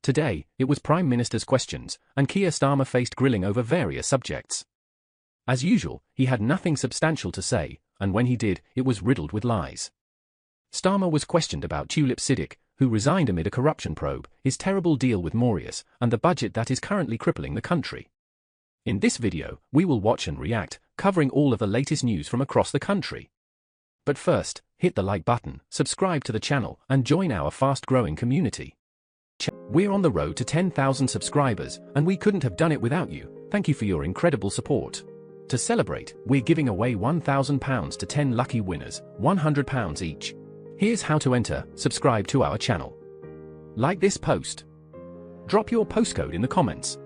Today, it was Prime Minister's questions, and Keir Starmer faced grilling over various subjects. As usual, he had nothing substantial to say, and when he did, it was riddled with lies. Starmer was questioned about Tulip Siddiq, who resigned amid a corruption probe, his terrible deal with Mauritius, and the budget that is currently crippling the country. In this video, we will watch and react, covering all of the latest news from across the country. But first, hit the like button, subscribe to the channel, and join our fast-growing community. We're on the road to 10,000 subscribers, and we couldn't have done it without you. Thank you for your incredible support. To celebrate, we're giving away £1,000 to 10 lucky winners, £100 each. Here's how to enter. Subscribe to our channel. Like this post. Drop your postcode in the comments.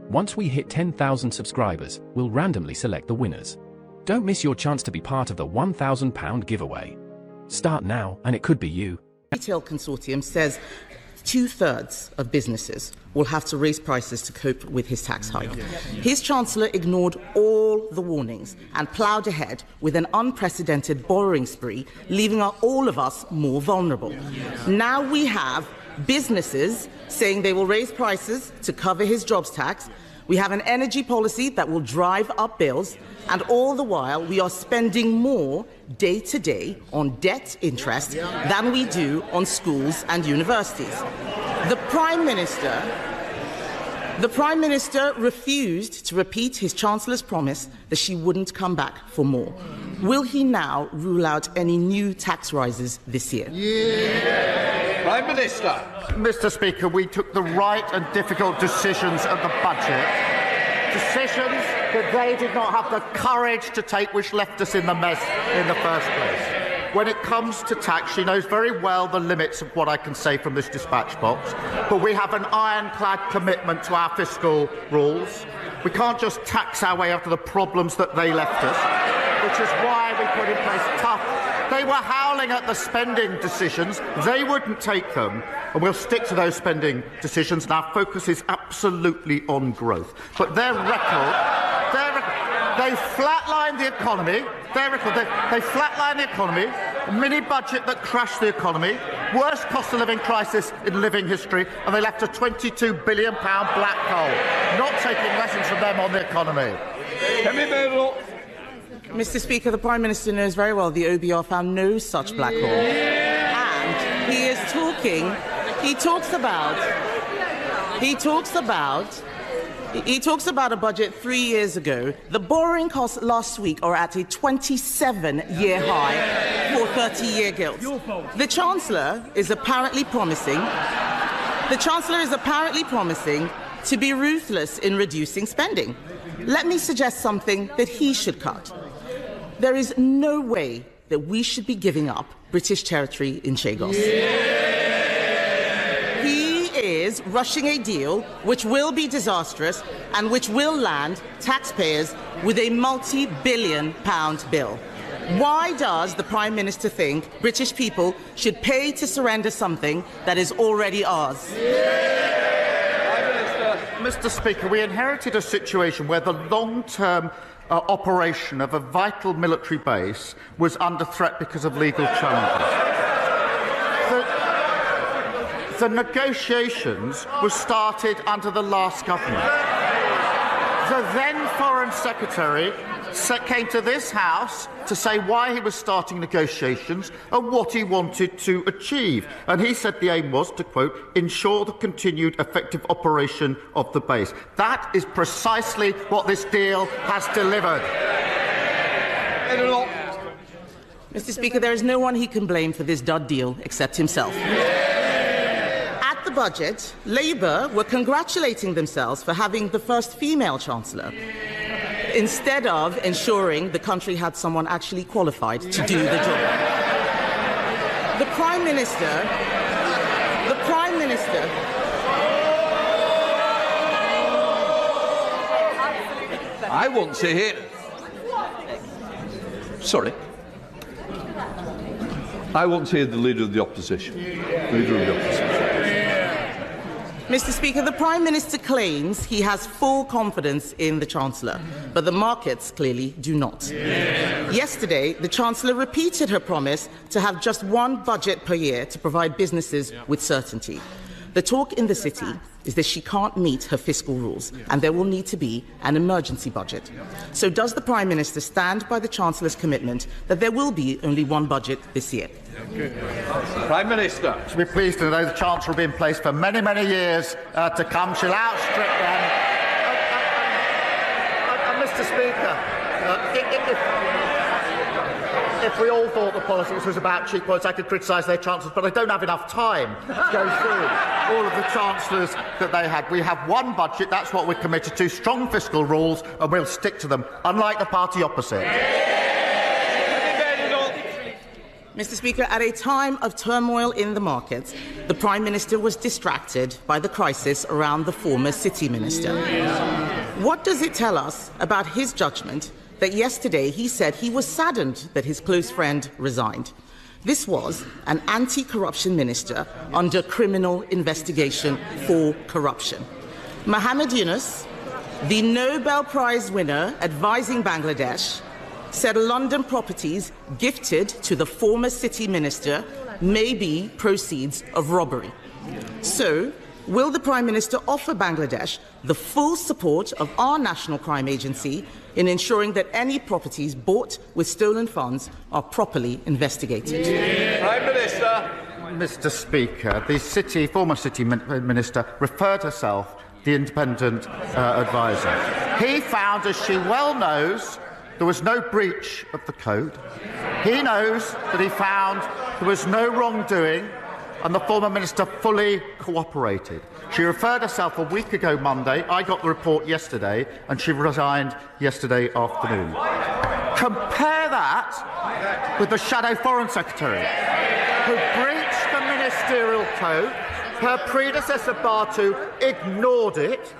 Once we hit 10,000 subscribers, we'll randomly select the winners. Don't miss your chance to be part of the £1,000 giveaway. Start now, and it could be you. Retail Consortium says 2/3 of businesses will have to raise prices to cope with his tax hike. His Chancellor ignored all the warnings and ploughed ahead with an unprecedented borrowing spree, leaving all of us more vulnerable. Now we have businesses saying they will raise prices to cover his jobs tax. We have an energy policy that will drive up bills, and all the while we are spending more day to day on debt interest than we do on schools and universities. The Prime Minister refused to repeat his Chancellor's promise that she wouldn't come back for more. Will he now rule out any new tax rises this year? Prime Minister. Mr. Speaker, we took the right and difficult decisions at the budget. Decisions that they did not have the courage to take, which left us in the mess in the first place. When it comes to tax, she knows very well the limits of what I can say from this dispatch box, but we have an ironclad commitment to our fiscal rules. We can't just tax our way out of the problems that they left us, which is why we put in place tough. They were howling at the spending decisions. They wouldn't take them, and we'll stick to those spending decisions, and our focus is absolutely on growth. But their record, they flatlined the economy. They flatlined the economy, a mini-budget that crashed the economy, worst cost of living crisis in living history, and they left a £22 billion black hole, not taking lessons from them on the economy. Mr. Speaker, the Prime Minister knows very well the OBR found no such black hole. And he talks about a budget 3 years ago. The borrowing costs last week are at a 27-year high for 30-year gilts. The Chancellor is apparently promising to be ruthless in reducing spending. Let me suggest something that he should cut. There is no way that we should be giving up British territory in Chagos. He is rushing a deal which will be disastrous and which will land taxpayers with a multi-billion-pound bill. Why does the Prime Minister think British people should pay to surrender something that is already ours? Mr. Speaker, we inherited a situation where the long-term operation of a vital military base was under threat because of legal challenges. The negotiations were started under the last government. The then Foreign Secretary came to this House to say why he was starting negotiations and what he wanted to achieve. And he said the aim was to, quote, ensure the continued effective operation of the base. That is precisely what this deal has delivered. Mr. Speaker, there is no one he can blame for this dud deal except himself. At the budget, Labour were congratulating themselves for having the first female Chancellor, instead of ensuring the country had someone actually qualified to do the job. The Prime Minister, I want to hear. Sorry. I want to hear the Leader of the Opposition. Mr. Speaker, the Prime Minister claims he has full confidence in the Chancellor, but the markets clearly do not. Yesterday, the Chancellor repeated her promise to have just one budget per year to provide businesses with certainty. The talk in the city is that she can't meet her fiscal rules and there will need to be an emergency budget. So does the Prime Minister stand by the Chancellor's commitment that there will be only one budget this year? Prime Minister. To be pleased to know the Chancellor will be in place for many, many years to come. She'll outstrip them. Mr. Speaker, if we all thought the politics was about cheap points, I could criticise their chancellors, but I don't have enough time to go through all of the chancellors that they had. We have one budget, that's what we're committed to, strong fiscal rules, and we'll stick to them, unlike the party opposite. Mr. Speaker, at a time of turmoil in the markets, the Prime Minister was distracted by the crisis around the former City Minister. What does it tell us about his judgment that yesterday he said he was saddened that his close friend resigned? This was an anti-corruption minister under criminal investigation for corruption. Mohammed Yunus, the Nobel Prize winner advising Bangladesh, said London properties gifted to the former city minister may be proceeds of robbery. So, will the Prime Minister offer Bangladesh the full support of our National Crime Agency in ensuring that any properties bought with stolen funds are properly investigated? Prime Minister. Mr. Speaker, the former city minister referred herself the independent advisor. He found, as she well knows, there was no breach of the code. He knows that he found there was no wrongdoing, and the former minister fully cooperated. She referred herself a week ago Monday. I got the report yesterday, and she resigned yesterday afternoon. Compare that with the Shadow Foreign Secretary, who breached the ministerial code. Her predecessor, Bartu, ignored it.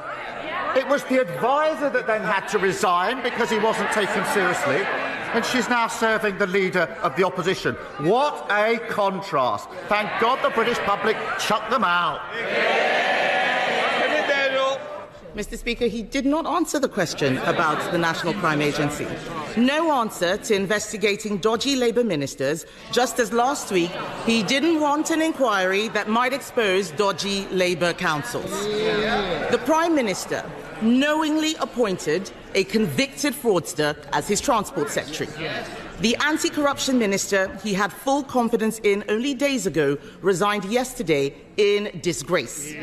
It was the advisor that then had to resign because he wasn't taken seriously, and she's now serving the leader of the opposition. What a contrast. Thank God the British public chucked them out. Mr. Speaker, he did not answer the question about the National Crime Agency. No answer to investigating dodgy Labour ministers, just as last week he didn't want an inquiry that might expose dodgy Labour councils. The Prime Minister knowingly appointed a convicted fraudster as his Transport Secretary. The anti-corruption minister he had full confidence in only days ago resigned yesterday in disgrace.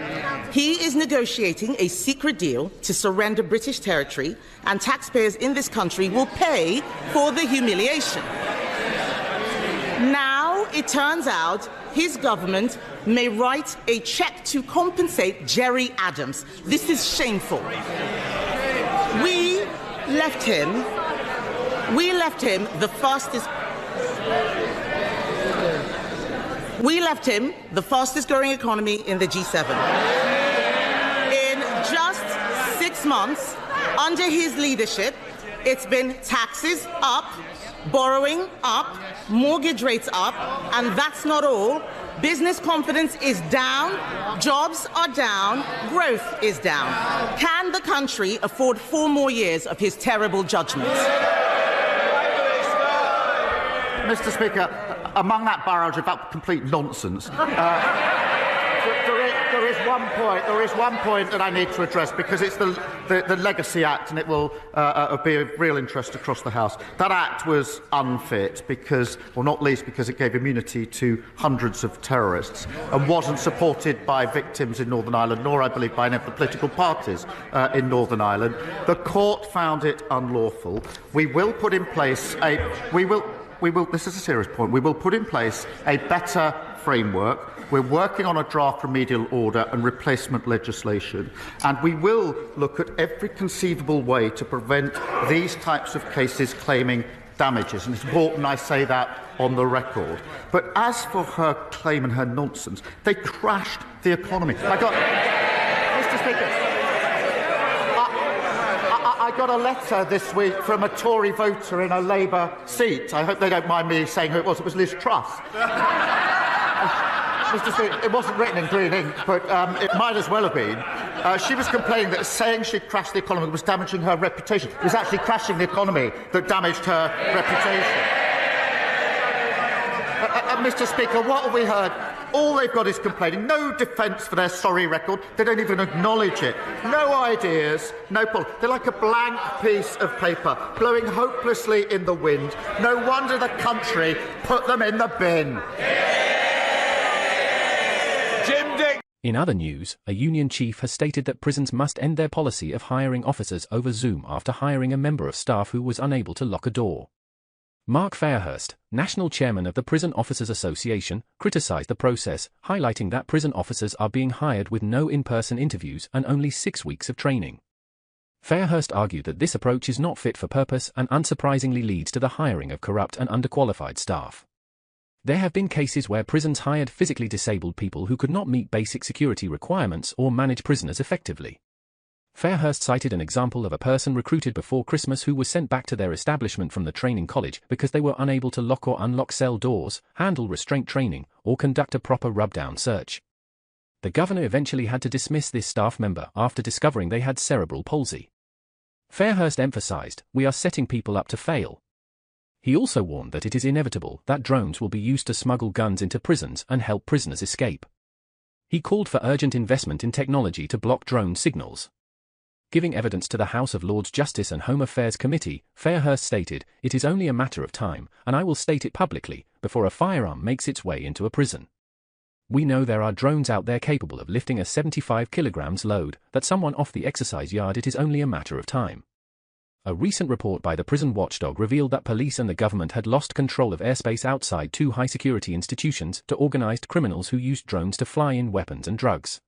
He is negotiating a secret deal to surrender British territory, and taxpayers in this country will pay for the humiliation. Now it turns out his government may write a cheque to compensate Jerry Adams. This is shameful. We left him the fastest growing economy in the G7. In just 6 months, under his leadership, it's been taxes up, borrowing up, mortgage rates up, and that's not all. Business confidence is down, jobs are down, growth is down. Can the country afford 4 more years of his terrible judgments? Mr. Speaker, among that barrage of complete nonsense, there is one point that I need to address, because it's the Legacy Act, and it will be of real interest across the House. That Act was unfit because, well, not least because it gave immunity to hundreds of terrorists and wasn't supported by victims in Northern Ireland, nor, I believe, by any of the political parties in Northern Ireland. The court found it unlawful. We will put in place this is a serious point. We will put in place a better framework. We're working on a draft remedial order and replacement legislation, and we will look at every conceivable way to prevent these types of cases claiming damages. And it's important I say that on the record. But as for her claim and her nonsense, they crashed the economy. Mr. Speaker, I got a letter this week from a Tory voter in a Labour seat. I hope they don't mind me saying who it was. It was Liz Truss. Mr. Speaker, it wasn't written in green ink, but it might as well have been. She was complaining that saying she'd crashed the economy was damaging her reputation. It was actually crashing the economy that damaged her reputation. Mr. Speaker, what have we heard? All they've got is complaining. No defence for their sorry record. They don't even acknowledge it. No ideas, no policy. They're like a blank piece of paper, blowing hopelessly in the wind. No wonder the country put them in the bin. Jim Dick. In other news, a union chief has stated that prisons must end their policy of hiring officers over Zoom after hiring a member of staff who was unable to lock a door. Mark Fairhurst, national chairman of the Prison Officers Association, criticised the process, highlighting that prison officers are being hired with no in-person interviews and only 6 weeks of training. Fairhurst argued that this approach is not fit for purpose and unsurprisingly leads to the hiring of corrupt and underqualified staff. There have been cases where prisons hired physically disabled people who could not meet basic security requirements or manage prisoners effectively. Fairhurst cited an example of a person recruited before Christmas who was sent back to their establishment from the training college because they were unable to lock or unlock cell doors, handle restraint training, or conduct a proper rub-down search. The governor eventually had to dismiss this staff member after discovering they had cerebral palsy. Fairhurst emphasized, "We are setting people up to fail." He also warned that it is inevitable that drones will be used to smuggle guns into prisons and help prisoners escape. He called for urgent investment in technology to block drone signals. Giving evidence to the House of Lords Justice and Home Affairs Committee, Fairhurst stated, "It is only a matter of time, and I will state it publicly, before a firearm makes its way into a prison. We know there are drones out there capable of lifting a 75 kilograms load, that someone off the exercise yard it is only a matter of time." A recent report by the prison watchdog revealed that police and the government had lost control of airspace outside 2 high-security institutions to organized criminals who used drones to fly in weapons and drugs.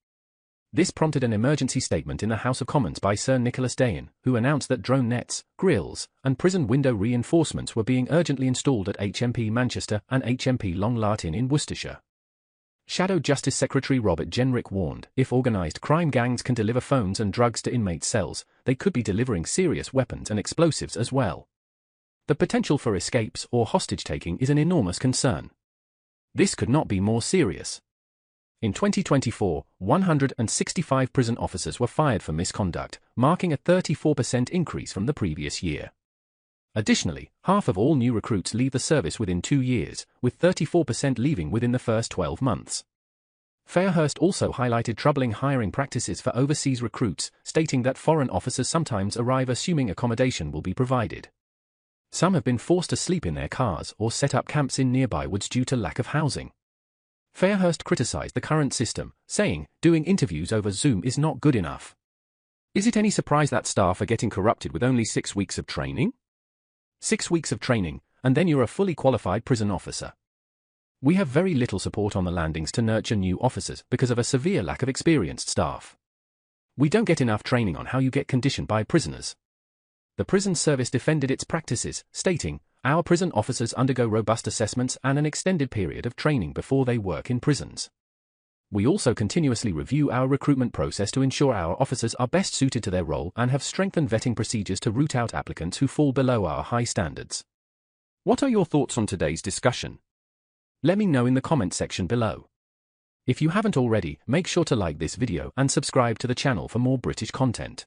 This prompted an emergency statement in the House of Commons by Sir Nicholas Dayen, who announced that drone nets, grills, and prison window reinforcements were being urgently installed at HMP Manchester and HMP Long Lartin in Worcestershire. Shadow Justice Secretary Robert Jenrick warned, if organised crime gangs can deliver phones and drugs to inmate cells, they could be delivering serious weapons and explosives as well. The potential for escapes or hostage-taking is an enormous concern. This could not be more serious. In 2024, 165 prison officers were fired for misconduct, marking a 34% increase from the previous year. Additionally, half of all new recruits leave the service within 2 years, with 34% leaving within the first 12 months. Fairhurst also highlighted troubling hiring practices for overseas recruits, stating that foreign officers sometimes arrive assuming accommodation will be provided. Some have been forced to sleep in their cars or set up camps in nearby woods due to lack of housing. Fairhurst criticised the current system, saying, "Doing interviews over Zoom is not good enough. Is it any surprise that staff are getting corrupted with only 6 weeks of training? 6 weeks of training, and then you're a fully qualified prison officer. We have very little support on the landings to nurture new officers because of a severe lack of experienced staff. We don't get enough training on how you get conditioned by prisoners." The prison service defended its practices, stating, "Our prison officers undergo robust assessments and an extended period of training before they work in prisons. We also continuously review our recruitment process to ensure our officers are best suited to their role and have strengthened vetting procedures to root out applicants who fall below our high standards." What are your thoughts on today's discussion? Let me know in the comment section below. If you haven't already, make sure to like this video and subscribe to the channel for more British content.